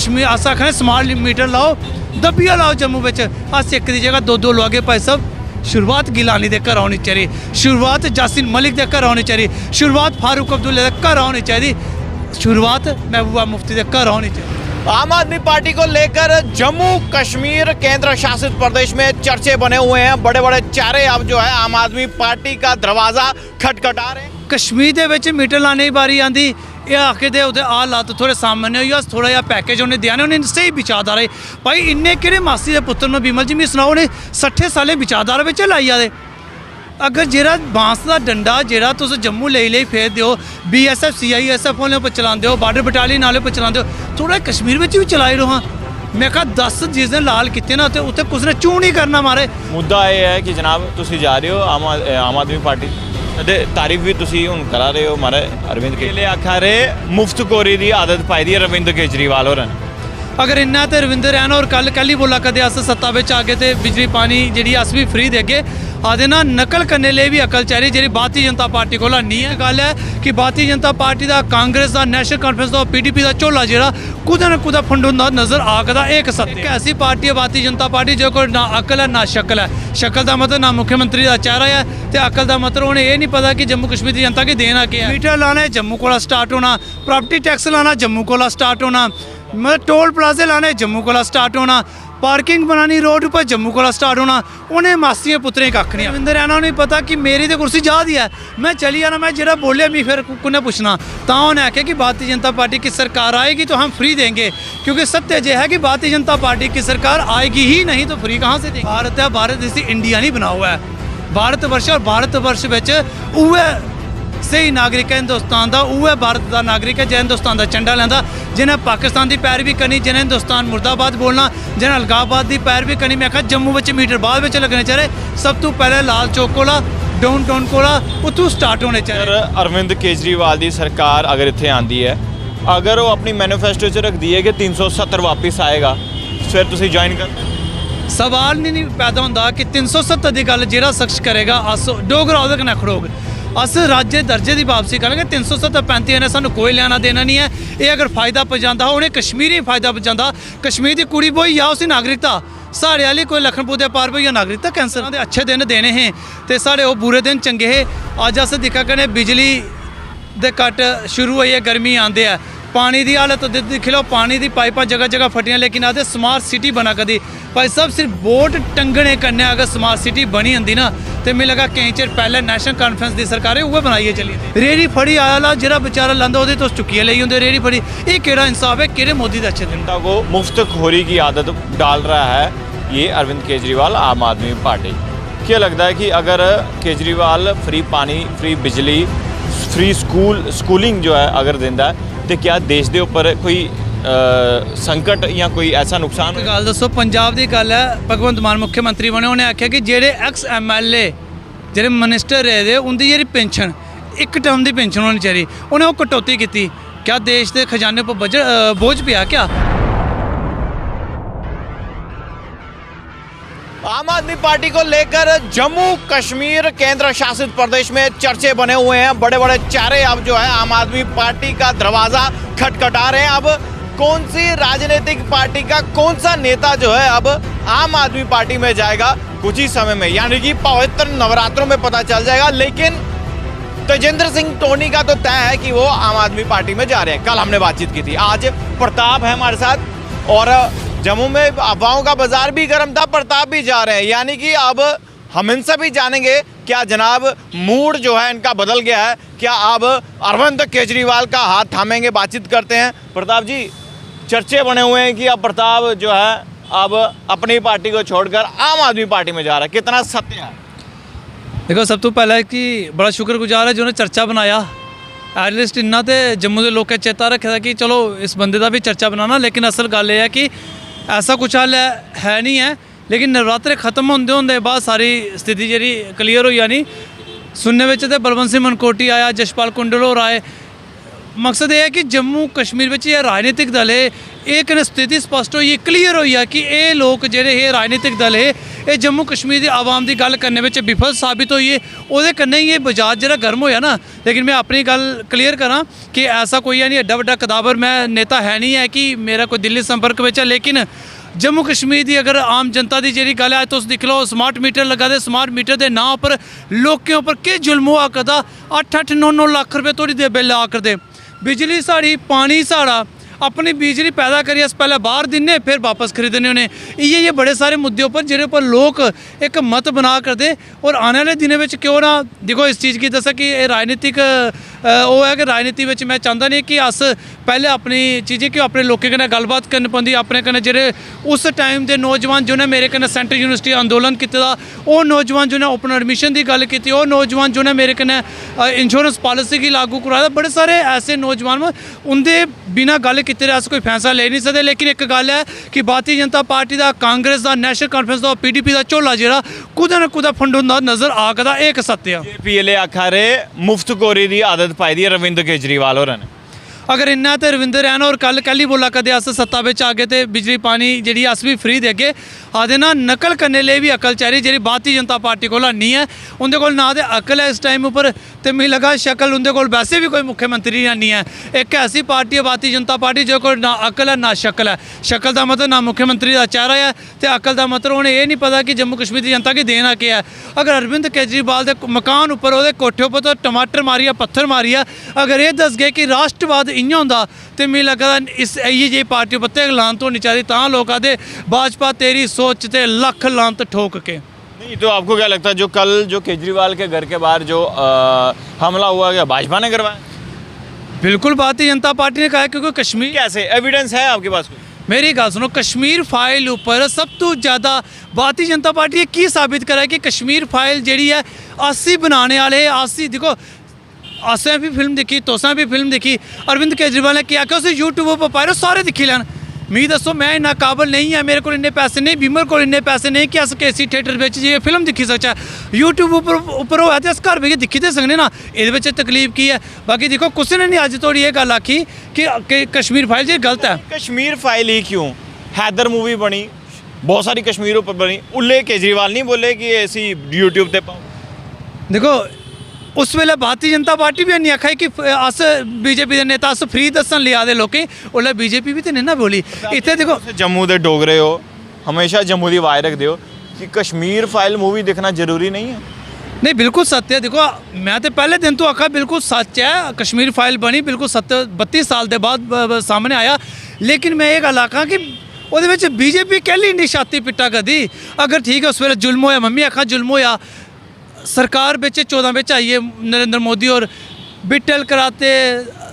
कश्मीर अस आखने smart meter लाओ, दब्बिया लाओ जम्मू में। अस एक की जगह दो लवा के भाई साहब। शुरुआत गिलानी के घर होनी चाहिए, शुरुआत जासिन मलिक के घर होनी चाहिए, शुरुआत फारूक अब्दुल्ला के घर होनी चाहिए, शुरुआत महबूबा मुफ्ती के घर होनी चाहिए। आम आदमी पार्टी को लेकर जम्मू कश्मीर केंद्र शासित प्रदेश में चर्चे बने हुए हैं। बड़े बड़े चेहरे अब जो है आम आदमी पार्टी का दरवाजा खटखटा रहे हैं। कश्मीर के विच मीटर लाने की बारी आती, ये आके दे उदे आ लत्त थोड़े सामने हुई, थोड़ा जिहा पैकेज उन्हें दिया उन्हें सही विचारधारा है भाई। इन्ने कि मासी के पुत्र में बिमल जी मैं सुनाओ उन्हें 60 साल विचारधारा में लाई आए। अगर जेरा बांस का डंडा जेरा तुस जम्मू ले फेर दो, BSF CISF वाले पर चलाते हो, बॉर्डर बटालियन वाले पर चलाते हो, थोड़ा कश्मीर में भी चलाई रहो। हाँ मैं कहा 10 चीज़ें लाल कितने ना उत्थे कुछ ने चू नहीं करना मारे। मुद्दा यह है कि जनाब तुसी जा रहे हो आम आदमी पार्टी तारीफ भी तुसी हुण करा रहे हो मारे अरविंद केजरीवाल आखा रहे मुफ्तखोरी की आदत पाई दी अरविंद केजरीवाल होरें। अगर इन्ना तो रविंदर रहना और कल ही बोला कदे अस सत्ता में आ गए तो बिजली पानी जी अस भी फ्री देगे। आदे ना नकल करने लिए भी अकल चाहिए जी भारतीय जनता पार्टी को नहीं है। गल है कि भारतीय जनता पार्टी का कांग्रेस का नैशनल कॉन्फ्रेंस का PDP का झोला जो कुदा ना कुदा फंडोंदा नजर आकदा। एक सत्य ऐसी पार्टी है भारतीय जनता पार्टी जो कोई ना अकल है ना शक्ल है। शक्ल का मतलब ना मुख्यमंत्री का चेहरा है, तो अकल का मतलब उन्हें ये नहीं पता कि जम्मू कश्मीर की जनता की देना क्या है। मीटर लाना है जम्मू को स्टार्ट होना, प्रॉपर्टी टैक्स लाना जम्मू को स्टार्ट होना, मतलब टोल प्लाजे लाने जम्मू को स्टार्ट होना, पार्किंग बनानी रोड पर जम्मू को स्टार्ट होना। उन्हें मासियां पुत्रें कख नहीं। रविंदर रैना उन्हें पता कि मेरी तो कुर्सी जा दी है, मैं चली जाना, मैं जरा बोलिया मैं फिर कुने पूछना तो उन्हें आख्या कि भारतीय जनता पार्टी की सरकार आएगी तो हम फ्री देंगे, क्योंकि सत्य यह है कि भारतीय जनता पार्टी की सरकार आएगी ही नहीं तो फ्री कहाँ से देंगे। भारत है, भारत इसी इंडिया नहीं बना हुआ है। भारतवर्ष और भारतवर्ष में सही नागरिक है हिंदुस्तान का, वह भारत का नागरिक है जो हिंदुस्तान का झंडा लेंदा, जिन्हें पाकिस्तान की पैरवी करनी, जिन्हें हिंदुस्तान मुर्दाबाद बोलना, जिन्हें अलगाबाद की पैरवी करनी। मैं आखा जम्मू में मीटर बाद में लगने चाहिए, सब तो पहले लाल चौक कोला डाउन टाउन कोला उतों स्टार्ट होने चाहिए। अरविंद केजरीवाल की सरकार अगर इतने आती है, अगर वो अपनी मैनीफेस्टो च रखती है कि 370 वापस आएगा, फिर तुम ज्वाइन कर। सवाल नहीं पैदा होता कि 370 की गल जो शख्स करेगा अस डोगरा वो कन्नै खड़ोग, अस राज्य दर्जे की वापसी करेंगे। 335 इन्हें सानू कोई लेना देना नहीं है। ये अगर फायदा पहुँचाता उन्हें कश्मीरी फायदा पहुँचाता, कश्मीर की कुड़ी बोई या उसी नागरिकता साढ़े वाली कोई लखनपुर के पार बोई नागरिकता कैंसर के अच्छे दिन देने हैं तो साढ़े वो बुरे दिन चंगे है। अज अस दिक्खा कने बिजली दे कट शुरू हुई है, गर्मी आते हैं, पानी की हालत दिक्खी लो, पानी की पाइपा जगह जगह फटियां, लेकिन आते स्मार्ट सिटी बना कदी भाई सब सिर्फ वोट टंगने कन्ने अगर स्मार्ट सिटी बनी होंगी ना तो मैं लगा कई चिर पहले नैशनल कॉन्फ्रेंस की सरकार वह बनाइए चली रेहड़ी फड़ी आला जरा बेचारा लांदा वो तो चुक्कियां ले होंगे रेहड़ी फड़ी। ये केड़ा इंसाफ है, केड़े मोदी का अच्छे दिन को मुफ्तखोरी की आदत डाल रहा है ये अरविंद केजरीवाल आम आदमी पार्टी। क्या लगता है कि अगर केजरीवाल फ्री पानी, फ्री बिजली, फ्री स्कूलिंग जो है अगर देंदा है तो क्या देश के उपर कोई संकट या कोई ऐसा नुकसान? गल दसो, पंजाब की गल है, भगवंत मान मुख्यमंत्री बने, उन्हें आख्या कि जेडे एक्स MLA जेडे मिनिस्टर रहे थे उनकी जी पेंशन एक टर्म की पेंशन होनी चाहिए, उन्हें वो कटौती की। क्या देश के खजाने पर बोझ पिया क्या? आम आदमी पार्टी को लेकर जम्मू कश्मीर केंद्र शासित प्रदेश में चर्चे बने हुए हैं। बड़े बड़े चेहरे अब जो है आम आदमी पार्टी का दरवाजा खटखटा रहे हैं। अब कौन सी राजनीतिक पार्टी का कौन सा नेता जो है अब आम आदमी पार्टी में जाएगा कुछ ही समय में, यानी कि पवित्र नवरात्रों में पता चल जाएगा। लेकिन तेजेंद्र सिंह टोनी का तो तय है कि वो आम आदमी पार्टी में जा रहे हैं। कल हमने बातचीत की थी, आज प्रताप है हमारे साथ और जम्मू में अफवाहों का बाजार भी गर्म था, प्रताप भी जा रहे हैं, यानी कि अब हम इनसे भी जानेंगे क्या जनाब मूड जो है इनका बदल गया है, क्या अब अरविंद केजरीवाल का हाथ थामेंगे। बातचीत करते हैं। प्रताप जी, चर्चे बने हुए हैं कि अब प्रताप जो है अब अपनी पार्टी को छोड़कर आम आदमी पार्टी में जा रहा है, कितना सत्य है? देखो, सब तो पहला है कि बड़ा शुक्रगुजार है जो उन्हें चर्चा बनाया। एटलीस्ट इन्ना तो जम्मू के लोगों चेता रखा था कि चलो इस बंदे का भी चर्चा बनाना, लेकिन असल गल यह है कि ऐसा कुछ हाल है नहीं है। लेकिन नवरात्रे खत्म होंदे होंदे बाद सारी स्थिति जी क्लीयर हो जानी। सुनने में तो बलवंत सिंह मनकोटी आया, जशपाल कुंडल होर आए, मकसद ये है कि जम्मू कश्मीर में ये राजनीतिक दल है एक स्थिति स्पष्ट हुई क्लीयर हुई है कि ये लोग जेह्ड़े हे राजनीतिक दल है ये जम्मू कश्मीर की आवाम की गल करने में विफल साबित हुई है वो कन्नै ही ये बजाज जरा गर्म होया ना। लेकिन मैं अपनी गल क्लीयर करा कि ऐसा कोई है नहीं एड्डा वड्डा कदावर मैं नेता है नहीं है कि मेरा कोई दिल्ली संपर्क में है। लेकिन जम्मू कश्मीर की अगर आम जनता की जी गल है तुम दिख लो स्मार्ट मीटर लगा दे स्मार्ट मीटर के नाम पर लोगों उपर के जुल्म हुआ करदा 8-8 9-9 लाख रुपये तोड़ी दे बिल आ करदे बिजली साड़ी पानी साड़ा अपनी बिजली पैदा करिए अस पहले बाहर दिन्ने फिर वापस खरीदने होने ये बड़े सारे मुद्दे पर जिहदे पर लोग एक मत बना कर दे। और आने वाले दिनों में क्यों ना देखो इस चीज़ की दसा कि राजनीतिक वो है कि राजनीति में मैं चाहता नहीं कि अस पहले अपनी चीज़ें कि अपने लोगों कन्नै गलबात करनी पौंदी अपने कन्नै जेह्ड़े उस टाइम के नौजवान जिन्हें मेरे कन्नै सेंट्रल यूनिवर्सिटी आंदोलन कीता वो नौजवान जिन्हें ओपन एडमिशन की गल की वो नौजवान जिन्हें मेरे कन्नै इंश्योरेंस पॉलिसी की लागू कराया बड़े सारे ऐसे नौजवान उनके बिना गल किते अस कोई फैसला ले नहीं सकते। लेकिन एक गल है कि भारतीय जनता पार्टी का कांग्रेस का नैशनल कॉन्फ्रेंस का PDP का झोला जो कुदै ना कुदै फंडोंदा नज़र आ करदा एक सत्य है। PLA आखा रहे मुफ्तखोरी की आदत पाई दी अरविंद केजरीवाल होरें ने अगर इन्ना तो रविंदर रैना और कल ही बोला कदे अस सत्ता में आ गए तो बिजली पानी जी अस भी फ्री देगे आदे ना नकल करने लिए भी अकल चाहिए जी भारतीय जनता पार्टी को नहीं है उनके कोल ना तो अकल है इस टाइम उपर तो मिगी लगा शक्ल उनके कोल वैसे भी कोई मुख्यमंत्री नहीं है। एक ऐसी पार्टी है भारतीय जनता पार्टी जो कोल ना अकल है ना शक्ल है। शक्ल का मतलब ना मुख्यमंत्री का चेहरा है तो अकल का मतलब उन्हें ये नहीं पता कि जम्मू कश्मीर की जनता की देना क्या है। अगर अरविंद केजरीवाल के मकान उपर वो कोठे उपर तो टमाटर मारिया पत्थर मारिया अगर ये दस गए कि राष्ट्रवाद इ'यां होंदा तो मिगी लगदा इस इ'यै जेही पार्टी उपर ते लानत होनी चाहिए तां लोग आखदे भाजपा तेरी सोच ते लख लानत ठोक के। नहीं तो आपको क्या लगता है जो कल जो केजरीवाल के घर के बाहर जो हमला हुआ क्या भाजपा ने करवाया? बिल्कुल भारतीय जनता पार्टी ने कहा है क्योंकि कश्मीर कैसे एविडेंस है आपके पास कोई? मेरी गल सुनो कश्मीर फाइल उपर सब तो ज़्यादा भारतीय जनता पार्टी की साबित करा है कि कश्मीर फाइल जी है आसी बनाने वाले आसी देखो असें भी फिल्म देखी तुसें भी फिल्म देखी अरविंद केजरीवाल ने क्या आखेआ उस यूट्यूब पर पाए सारे दिक्खी लैन मिगी दसो मैं इन्ना काबल नहीं है मेरे को इन्ने पैसे नहीं बिमल को इन्ने पैसे नहीं कि अस केसी थिएटर में ये फिल्म दिक्खी सकचै यूट्यूब उपर होया तो अस घर बेहियै दिक्खी ते सकने ना ये तकलीफ की है। बाकी देखो कुसै ने नहीं अज तोड़ी ये गल आखी कि कश्मीर फाइल जी गलत है। कश्मीर फाइल ही क्यों हैदर मूवी बनी बहुत सारी कश्मीर उपर बनी उल्ले केजरीवाल नहीं बोले कि ऐसी यूट्यूब पे पाओ। देखो उस वेले भारतीय जनता पार्टी भी नहीं आखा कि अस बीजेपी के नेता अस फ्री दसन लिया दे लोकें उसलै बीजेपी भी तो नहीं ना बोली। इतने देखो जम्मू के डोगरे हो हमेशा जम्मू की आवाज़ रखते हो कि कश्मीर फाइल मूवी देखना जरूरी नहीं है। नहीं बिल्कुल सत्य है। देखो मैं तो पहले दिन तो आखा बिल्कुल सच है कश्मीर फाइल बनी बिल्कुल सत्य 32 साल के बाद सामने आया। लेकिन मैं ये गल आखा कि वो बीजेपी कहली इन्नी छाती पिट्टा कदी अगर ठीक है उस वेले जुल्म होया मम्मी आखा जुल्म होया सरकार बिच 14 बिच आई है नरेंद्र मोदी और बिट्टल कराते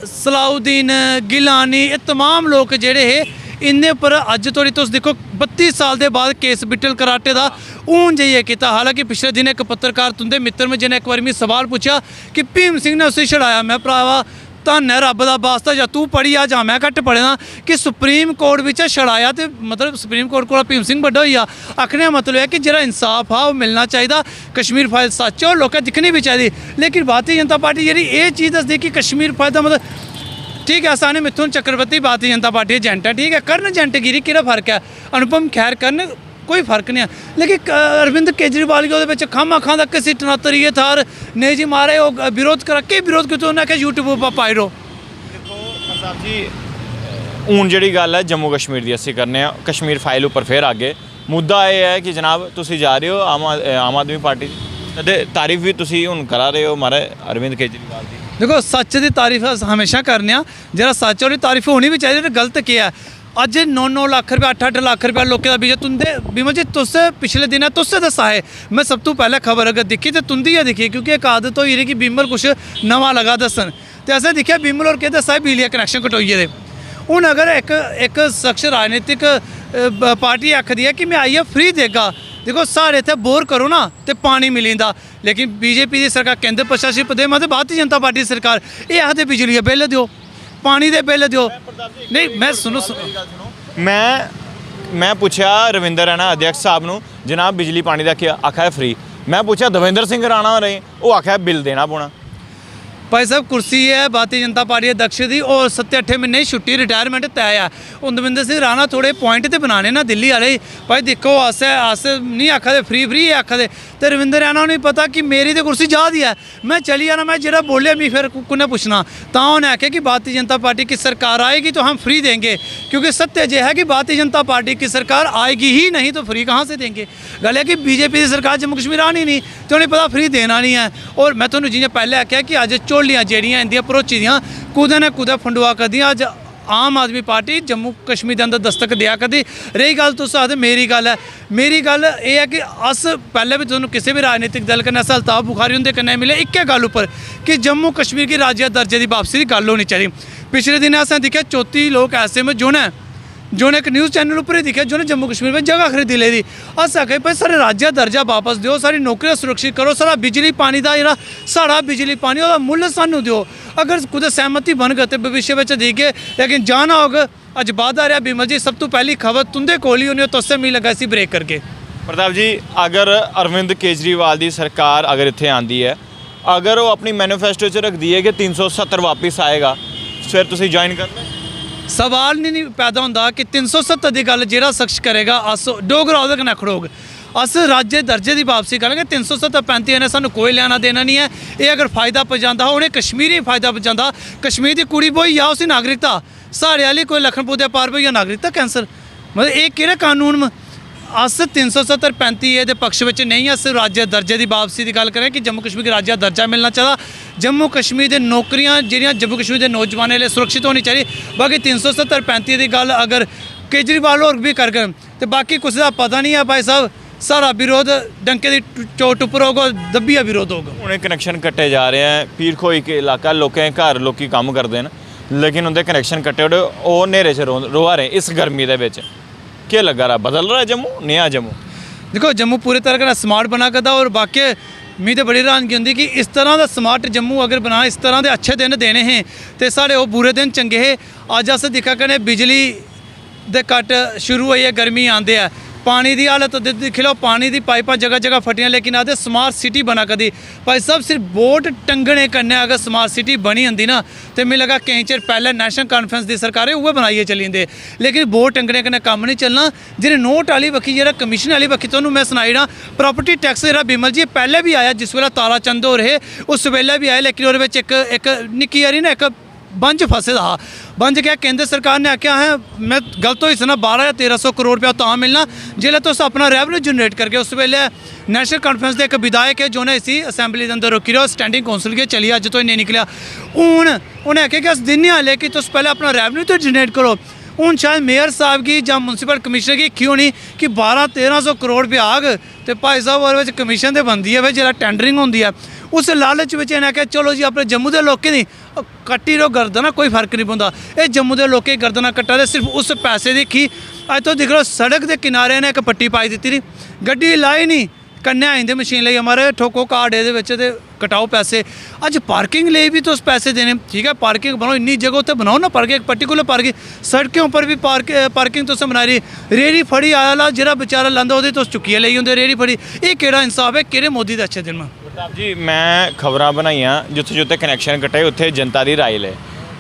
सलाउद्दीन गिलानी ये तमाम लोग जेड़े हे इन्ने पर अज तोड़ी तुस देखो 32 साल के बाद केस बिट्टल कराटे का हून जाइए किया। हालांकि पिछले दिन एक पत्रकार तुंदे मित्र में जिन्हें एक बार मैं सवाल पूछा कि भीम सिंह ने उसे छड़ाया मैं भरावा धन है रब का वास्ता जां तू पढ़ी आ जां मैं घट्ट पढ़े कि सुप्रीम कोर्ट विच छड़ाया तो मतलब सुप्रीम कोर्ट को भीम सिंह बड्डा होई आखने का मतलब है कि जरा इंसाफ आ वो मिलना चाहिए। कश्मीर फाइल सच है और लोकें दिक्खनी भी चाहिए। लेकिन भारतीय जनता पार्टी जी ये चीज़ दसदी कि कश्मीर फाइल का मतलब ठीक है साने मिथुन चक्रवर्ती भारतीय जनता पार्टी एजेंट है ठीक है करन एजेंटगिरी केह्ड़ा फर्क है अनुपम खैर करन कोई फर्क नहीं है। लेकिन अरविंद केजरीवाल के खामा खां किसी टनातरी थार नहीं जी मारे वो विरोध करा के विरोध किया उन्हें आख्या यूट्यूब पर पाई रो। देखो साहब जी हूँ जी गल है जम्मू कश्मीर की असीं करने कश्मीर फाइल उपर फिर आगे मुद्दा यह है कि जनाब तुसीं जा रहे हो आम आदमी पार्टी की तारीफ भी तुसीं हुण करा रहे हो मारे अरविंद केजरीवाल की। देखो सच की तारीफ हमेशा करने जरा सच और तारीफ होनी भी चाहिए। गलत क्या है अज 9-9 लाख रुपया 8-8 लाख रुपया लोगों का बीजा तुंदे बिमल जी तुस पिछले दिन तुस दसा है मैं सब तो पहले खबर अगर दिखी तो तुंदी गै दिखी क्योंकि एक आदत होई रही कि बिमल कुछ नवा लगा दसन तो असें दिखा बिमल और क्या दसा है बिजली कनैक्शन कटोइए दे। हूँ अगर एक शख्स राजनीतिक पार्टी आखदी है कि मैं आइए फ्री देगा देखो साढ़े इतने बोर करो ना तो पानी मिली जंदा। लेकिन बीजेपी की सरकार केंद्र प्रशासित प्रदेश मतलब भारतीय जनता पार्टी की सरकार ये आखदे बिजली बिल दो पानी दे बिल दो नहीं मैं सुनो मैं पूछा रविंदर रैना अध्यक्ष साहब नूं जनाब बिजली पानी का क्या आखा है फ्री मैं पूछा दविंदर सिंह राणा रही वो आखा बिल देना पौना। भाई साहब कुर्सी है भारतीय जनता पार्टी अध्यक्ष की और 7-8 महीने की छुट्टी रिटायरमेंट तय है। हूँ दविंदर सिंह राणा थोड़े पॉइंट तो बनाने ना दिल्ली वाले भाई देखो अस नहीं आखा दे फ्री आखा दे तो रविंदर रैना नहीं पता कि मेरी तो कुर्सी जा दी है मैं चली जाना मैं जरा बोलिया मी फिर कुन्ने पूछना तो उन्हें आख्या कि भारतीय जनता पार्टी की सरकार आएगी तो हम फ्री देंगे क्योंकि सत्य यह है कि भारतीय जनता पार्टी की सरकार आएगी ही नहीं तो फ्री कहाँ से देंगे। गल है कि बीजेपी की सरकार जम्मू कश्मीर आनी नहीं तो उन्हें पता फ्री देना नहीं है। और मैं तुम्हें जियां पहले आख्या कि अज झोलियां ਜਿਹੜੀਆਂ इंदियां भरोची दियां कुदै ना कुदै फंडुआ करदियां अज आम आदमी पार्टी जम्मू कश्मीर के अंदर दस्तक दिया करती। रही गल तुस आखदे मेरी गल है मेरी गल ये है कि अस पहले भी तुहानूं किसी भी राजनीतिक दल कन्नै अल्ताफ बुखारी उनके कन्नै मिले इक्कै गल उपर कि जम्मू कश्मीर की राज्य दर्जे की वापसी की गल होनी चाहिए। पिछले दिन असें दिक्खेआ 34 लोग ऐसे में जोने एक न्यूज़ चैनल पर ही दिखे जोने जम्मू कश्मीर में जगह खरीदी ली अस आखे भाई सारे राज्य दर्जा वापस दो सारी नौकरियां सुरक्षित करो सारा बिजली पानी का जो सारा बिजली पानी वह मुल्ल सानू दो अगर कुछ सहमति बनग तो भविष्य में देगे लेकिन जाना होगा अज बाद आ रहा बिमल जी सब तो पहली खबर तुंदे कोल ही होनी तुस्से मिल लगा सी ब्रेक करके। प्रताप जी अगर अरविंद केजरीवाल की सरकार अगर इत्थे आंदी है अगर वो अपनी मैनीफेस्टो च रखती है कि 370 वापस आएगा फिर तुसीं ज्वाइन करना सवाल नहीं पैदा होंदा कि 370 की गल जो शख्स करेगा अस डोगरा वो कन्नै खड़ोग अस राज्य दर्जे की वापसी करेंगे 370-35 ने सानू कोई लेना देना नहीं है। ये अगर फायदा पहुँचाता उन्हें कश्मीरी फायदा पहुँचाता कश्मीर की कुड़ी बोई या उसकी नागरिकता साढ़े वाली कोई लखनपुर के पार बोई या नागरिकता कैंसर मतलब ये कि कानून अस 370-35 के पक्ष में नहीं अस राज्य दर्जे की वापसी की गल करें कि जम्मू कश्मीर का राज्य दर्जा मिलना चाहिए जम्मू कश्मीर के नौकरियां जिहड़ियां जम्मू कश्मीर के नौजवानों लिए सुरक्षित होनी चाहिए। बाकी 370-35 की गल अगर केजरीवाल होर भी करन तो बाकी किसी का पता नहीं है भाई साहब सारा विरोध डंके की चोट उपर होगा दबिया विरोध होगा। उन्हें कनैक्शन कट्टे जा रहे हैं पीर खोई के इलाका लोगों के घर लोग काम करते हैं लेकिन उनके कनैक्शन कट्टे वो नेरे च रोआ रहे इस गर्मी के क्या लगा रहा बदल रहा है जम्मू नया जम्मू देखो जम्मू पूरी तरह का स्मार्ट बना करता और बाकी मी तो बड़ी हैरानगी होंगी कि इस तरह का स्मार्ट जम्मू अगर बना इस तरह के अच्छे दिन देने हैं तो साढ़े वो बुरे दिन चंगे है। अज अस दिक्खा करने बिजली दे कट शुरू हुई है गर्मी आते हैं पानी की हालत दिक्खी लो पानी की पाइपां जगह जगह फटियां लेकिन आते स्मार्ट सिटी बना करती भाई साहब सिर्फ वोट टंगने कन्नै अगर स्मार्ट सिटी बनी जंदी ना तो मिगी लगा कई चिर पहले नैशनल कॉन्फ्रेंस की सरकारें उहे बनाइए चली जंदे लेकिन वोट टंगने कन्नै कम्म नहीं चलना। जेह्ड़े नोट वाली बक्खी जेह्ड़ा कमीशन वाली बक्खी तुहानूं मैं सनाई ना प्रॉपर्टी टैक्स जेह्ड़ा बिमल जी पहले भी आया जिस वेले तारा चंद होर हे उस वेले भी आए लेकिन ओहदे विच इक निक्की हारी ना एक बंज फसे दा हा बंज क्या केंद्र सरकार ने आख्या है मैं गलत होई सना 1200 या 1300 करोड़ रुपया तां मिलना जिसलै तुस अपना रेवन्यू जनरेट करके उस वेले नैशनल कॉन्फ्रेंस के एक विधायक है जो इसी असैंबली के अंदर रोकी रहो स्टैंडिंग कौंसल के चली अज तो नहीं निकलिया हूँ उन्हें आख्या कि अस दिन्ने आं लेकिन तुस पहले अपना रेवन्यू तो जनरेट करो। हूँ शायद मेयर साहब की या मुनसिपल कमिशनर की इक्की होनी कि 1200-1300 करोड़ रुपया आग तो भाई साहब वो कमीशन तो बनती है भाई जो टेंडरिंग होंगी है उस लालच में इन्हें आख्या चलो जी अपने जम्मू के लोगों की कट्टी रो गर्दन कोई फर्क नहीं पौंदा ये जम्मू के लोगों की गर्दन कट्टा दे सिर्फ उस पैसे की खी अज तो दिख लो सड़क के किनारे ने एक पट्टी पाई दी गड्डी लाई नहीं कन्नै आई जंदे मशीन लेइयै हमारे ठोको कार्ड ये कटाओ पैसे अज पार्किंग लिए भी तुस पैसे देने ठीक है पार्किंग बनाओ इन्नी जगह उत्ते बनाओ ना पार्किंग एक पर्टिकुलर पार्किंग सड़कों पर भी पार्किंग तुसें बनाई रही रेहड़ी फड़ी आया जेह्ड़ा बेचारा लांदा ओहदी तुस चुक्कियै लेई जंदे रेहड़ी फड़ी ये केह्ड़ा इंसाफ है केह्ड़े मोदी दे अच्छे दिन में। प्रताप जी मैं खबरां बनाइयां जित्थे जित्थे कनैक्शन कट्टे उत्थे जनता की राय ले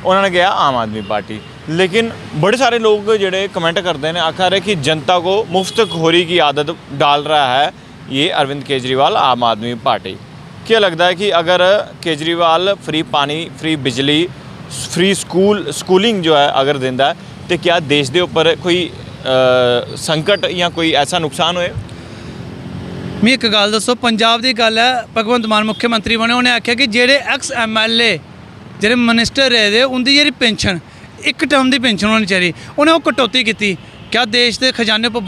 उन्होंने कहा आम आदमी पार्टी लेकिन बड़े सारे लोग जोड़े कमेंट करते हैं आखा रहे कि जनता को मुफ्तखोरी की आदत डाल रहा है ये अरविंद केजरीवाल आम आदमी पार्टी। क्या लगता है कि अगर केजरीवाल फ्री पानी फ्री बिजली फ्री स्कूलिंग जो है अगर देंदा है तो क्या देश के उपर कोई संकट या कोई ऐसा नुकसान होए। मैं एक गल दसो पंजाब की गल है भगवंत मान मुख्यमंत्री बने उन्हें आख्या कि जेडे एक्स MLA जेडे मिनिस्टर रहे उनकी जी पेंशन एक टर्म की पेंशन होनी चाहिए उन्हें वो कटौती की क्या देश के खजाने पर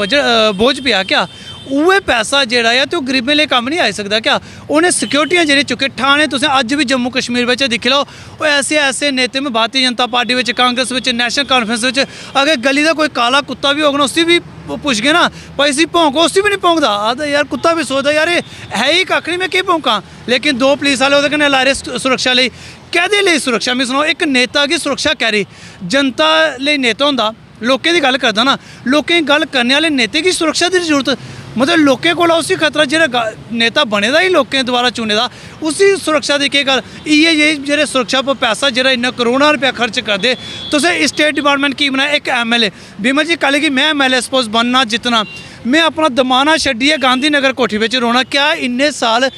बोझ पिया क्या उहे पैसा जोड़ा है तो गरीबें लिए कम नहीं आई सकता क्या उन्हें सिक्योरिटियां जी चुके ठाणे तुसें अज भी जम्मू कश्मीर में दिक्खी लो ऐसे ऐसे नेता में भारतीय जनता पार्टी में कांग्रेस में नैशनल कॉन्फ्रेंस में अगर गली का कोई काला कुत्ता भी होगा उसी भी पुछ गए ना भाई इसी भौंको उसी भी नहीं भौंकता आता यार कुत्ता भी सोचता यार है ही कख नहीं मैं क्या भौंका लेकिन 2 पुलिस वाले वो कन्नै ला रहे सुरक्षा लिए कहदे लिए सुरक्षा मैं सुनाओ एक नेता की सुरक्षा कह रही जनता लिए नेता होंदा लोकें की गल करदा ना लोकें की गल करने वाले नेते की सुरक्षा की जरूरत मतलब लोकें कोल उसी खतरा जेह्ड़ा नेता बने दा ही लोकें द्वारा चुने दा उसी सुरक्षा दी केह् गल्ल इ'यै जेह्ड़े सुरक्षा पर पैसा जेह्ड़ा इन्ना करोड़ां रुपया खर्च करदे तुसें स्टेट डिपार्टमेंट की बनाया एक MLA बिमल जी कल गी मैं MLA सपोज बनना जितना मैं अपना दमाना छड्डियै गांधीनगर कोठी बिच रौना क्या इन्ने साल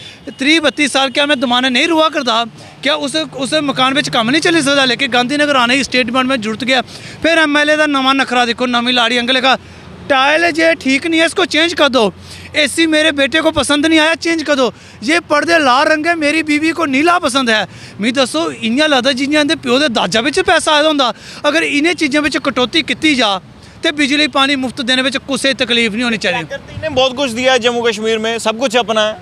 30-32 साल क्या मैं दमाना नहीं रुआ करदा क्या उस मकान में कम्म नहीं चली सकता लेकिन गांधीनगर आने की स्टेट डिपार्टमेंट जुड़त गया फिर MLA का नवा नखरा देखो नवी लाड़ी अंकल का टाइल ये ठीक नहीं है इसको चेंज कर दो AC मेरे बेटे को पसंद नहीं आया चेंज कर दो ये पर्दे लाल रंग है मेरी बीवी को नीला पसंद है मैं दसो इ'यां लगदा जि'यां इंदे प्यो दे दाजा बिच पैसा आया होंदा अगर इन्हें चीज़ों में कटौती की जा तो बिजली पानी मुफ्त देने में कोई तकलीफ नहीं होनी चाहिए। इन्हें बहुत कुछ दिया है जम्मू कश्मीर में सब कुछ अपना है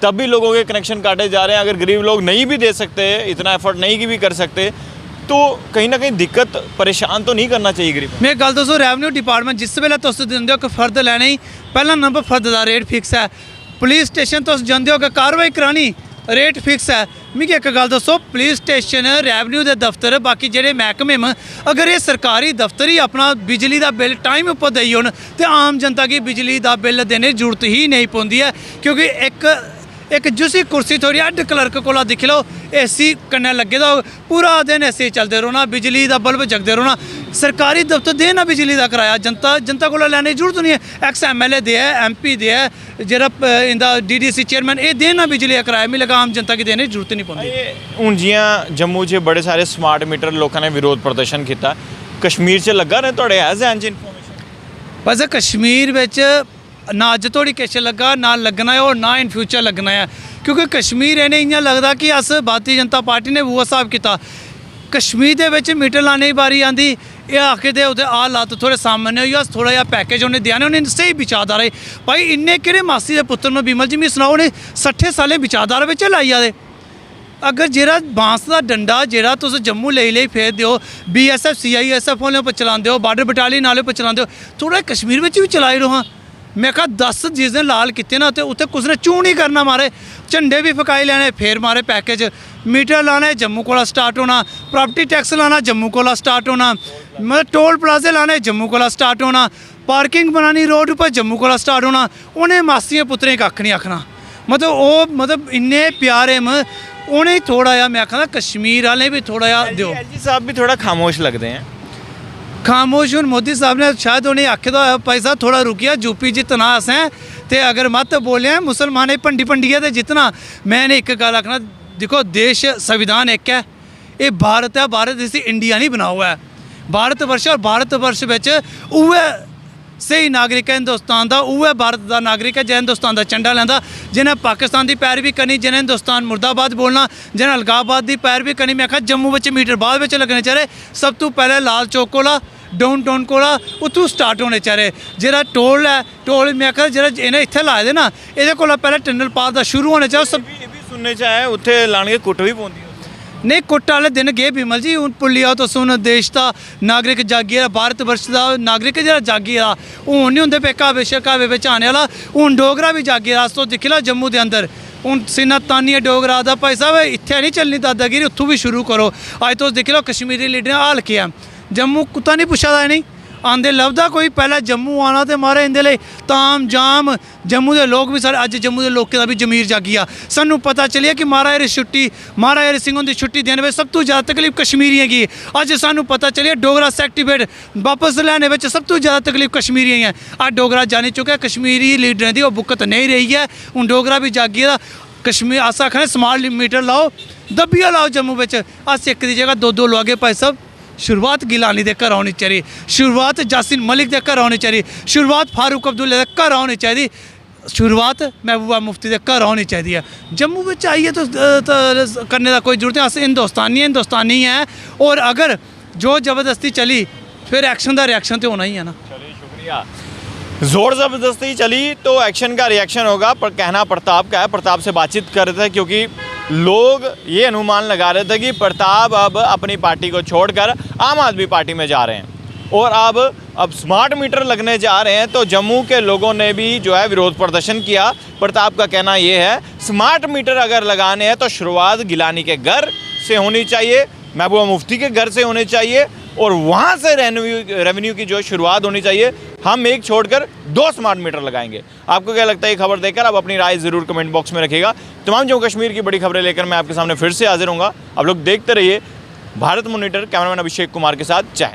तब भी लोगों के कनेक्शन काटे जा रहे हैं। अगर गरीब लोग नहीं भी दे सकते इतना एफर्ट नहीं की भी कर सकते तो कहीं ना कहीं दिक्कत परेशान तो नहीं करना चाहिए गरीब। मैं गल दसो रेवन्यू डिपार्टमेंट जिस वेले तुस दिंदे हो कि फर्द लैने ही पहला नंबर फर्द का रेट फिक्स है पुलिस स्टेशन तुस जंदे हो कि कार्रवाई करानी रेट फिक्स है मिगी एक गल दसो पुलिस स्टेशन रेवन्यू के दफ्तर बाकी जेह्ड़े मैहकमे न अगर ये सरकारी दफ्तर ही अपना बिजली का बिल टाइम उपर देई होन तो आम जनता की बिजली का बिल देने की जरूरत ही नहीं पौंदी है क्योंकि एक जुसी कुर्सी थोड़ी हेड क्लर्क को दिक्खी लो AC कन्नै लगे दा पूरा दिन AC चलते रौह्ना बिजली का बल्ब जगते रौह्ना सरकारी दफ्तर दे ना बिजली का कराया जनता को लैने की जरूरत नहीं है एक्स MLA दे MP दे जेह्ड़ा इंदा DDC चेयरमैन ये देना बिजली का कराया मिगी लगा आम जनता की देने की जरूरत नहीं पौंदी। हूँ जियां जम्मू च बड़े सारे स्मार्ट मीटर लोगों ने विरोध प्रदर्शन किया कश्मीर च लगा रहे थोड़े है जहन च इन्फॉर्मेशन बस कश्मीर बिच ना अज तोड़ी किश लगा ना लगना है और ना इन फ्यूचर लगना है क्योंकि कश्मीर इन्हें इ'यां लगदा कि अस भारतीय जनता पार्टी ने वो हिसाब किया कश्मीर दे विच मीटर लाने की बारी आंदी ये आखदे उत्थे हालात थोड़े सामान्य होई अस थोड़ा जिहा पैकेज उन्हें देआ ने उन्हें स्हेई विचारधारा भाई इन्ने केह्ड़े मासी दे पुत्तर न बिमल जी मिगी सनाओ उन्हें 60 सालें विचारधारा बिच लाई आ दे अगर जेह्ड़ा बांस का डंडा जेह्ड़ा तुस जम्मू लेई फेरदे हो BSF CISF आह्लें पर चलांदे हो बॉर्डर बटालियन आह्लें पर चलांदे हो थोड़ा कश्मीर बिच भी चलाई लो हाँ मैं कहा 10 चीज़ें लाल किते ना तो उत्थे कुछ ने चूं नहीं करना मारे झंडे भी फकाई लैने फिर मारे पैकेज मीटर लाना जम्मू को स्टार्ट होना प्रॉपर्टी टैक्स लाना जम्मू को स्टार्ट होना मतलब टोल प्लाजे लाने जम्मू को स्टार्ट होना पार्किंग बनानी रोड पर जम्मू को स्टार्ट होना उन्हें मासियां पुत्रें कक्ख नहीं आखना मतलब इन्ने प्यारे उन्हें थोड़ा जिहा मैं आखना कश्मीर वाले भी थोड़ा जिहा दिओ साहब भी थोड़ा खामोश लगते हैं खामोश हूँ मोदी साहब ने शायद उन्हें आखे दा भाई साहब थोड़ा रुकिया यूपी जितना असें ते अगर मत बोलिया मुसलमान भंडी भंडिया तो जितना मैंने एक गल आखना देखो देश संविधान एक है ये भारत है भारत इसी इंडिया नहीं बना हुआ है भारतवर्ष और भारतवर्ष बिच उ'ऐ सही नागरिक है हिंदुस्तान का उ'ऐ भारत का नागरिक है जो हिंदुस्तान का झंडा लैंदा जिन्हें पाकिस्तान की पैरवी करनी जिन्हें हिंदुस्तान मुर्दाबाद बोलना जिन्हें अलगाबाद की पैरवी करनी मैं आखा जम्मू में मीटर बाद में लगने चाहिए सब तो पहले लाल चौक कोला डाउन टाउन कोला उत्थों स्टार्ट होने चाहिए जेह्ड़ा टोल है टोल मैं आखा जेह्ड़ा इन्हें इत्थे लाए दे ना एह्दे कोला पहले टनल पार दा शुरू होने चाहिए सब सुनने च आया उत्थे लाने कुट भी पौंदी नहीं कुट वाले दिन गए बिमल जी हूँ भुल्ली आओ तुस हूँ देश का नागरिक जागी भारत वर्ष का नागरिक जो जागी हूँ नहीं होंगे पे कहावे बिच आने वाला हूँ डोगरा भी जागी अस तो दिक्खी लो जम्मू के अंदर हूँ सीना तानिया डोगरा दा भाई साहब इत्थे नहीं चलनी दादागिरी उत्थों भी शुरू करो अज तुस दिक्खी लो कश्मीरी लीडरें हाल केह् है जम्मू कुत्ता नहीं पुच्छा दा नहीं आंदे लभदा कोई पहले जम्मू आना तो मारे इंदे लेई ताम जाम जम्मू के लोग भी सारे अज जम्मू के लोगों का भी जमीर जागी आ सानू पता चलिया कि महाराजा हरी छुट्टी महाराजा हरी सिंह की छुट्टी देने में सब तो ज़्यादा तकलीफ कश्मीरियों की अज सानू पता चलिया डोगरा सर्टिफिकेट वापस लैने में सब तो ज़्यादा तकलीफ कश्मीरियों है अज डोगरा जानी चुका कश्मीरी लीडरें की बुकत नहीं रही है हूँ डोगरा भी जागी दा कश्मीर अस आखने स्मार्ट मीटर लाओ दब्बिया लाओ जम्मू में अस एक की जगह दो लुआगे भाई साहब शुरुआत गिलानी दे घर होनी चाहिए शुरुआत जासिन मलिक दे घर होनी चाहिए शुरुआत फारूक अब्दुल्ला दे घर होनी चाहिए शुरुआत महबूबा मुफ्ती दे घर होनी चाहिए है जम्मू में आइए तो करने का कोई जरूरत है अस हिंदुस्तानी है और अगर जो ज़बरदस्ती चली फिर एक्शन का रिएक्शन तो होना ही है ना। चलिए शुक्रिया जोर ज़बरदस्ती चली तो एक्शन का रिएक्शन होगा पर कहना प्रताप का है प्रताप से बातचीत कर रहे थे क्योंकि लोग ये अनुमान लगा रहे थे कि प्रताप अब अपनी पार्टी को छोड़कर आम आदमी पार्टी में जा रहे हैं और अब स्मार्ट मीटर लगने जा रहे हैं तो जम्मू के लोगों ने भी जो है विरोध प्रदर्शन किया। प्रताप का कहना ये है स्मार्ट मीटर अगर लगाने हैं तो शुरुआत गिलानी के घर से होनी चाहिए महबूबा मुफ्ती के घर से होने चाहिए और वहाँ से रेवेन्यू की जो शुरुआत होनी चाहिए। हम एक छोड़कर 2 स्मार्ट मीटर लगाएंगे। आपको क्या लगता है ये खबर देखकर? आप अपनी राय ज़रूर कमेंट बॉक्स में रखिएगा। तमाम जम्मू कश्मीर की बड़ी खबरें लेकर मैं आपके सामने फिर से हाजिर होऊंगा। आप लोग देखते रहिए भारत मॉनिटर। कैमरामैन अभिषेक कुमार के साथ। जय हिंद।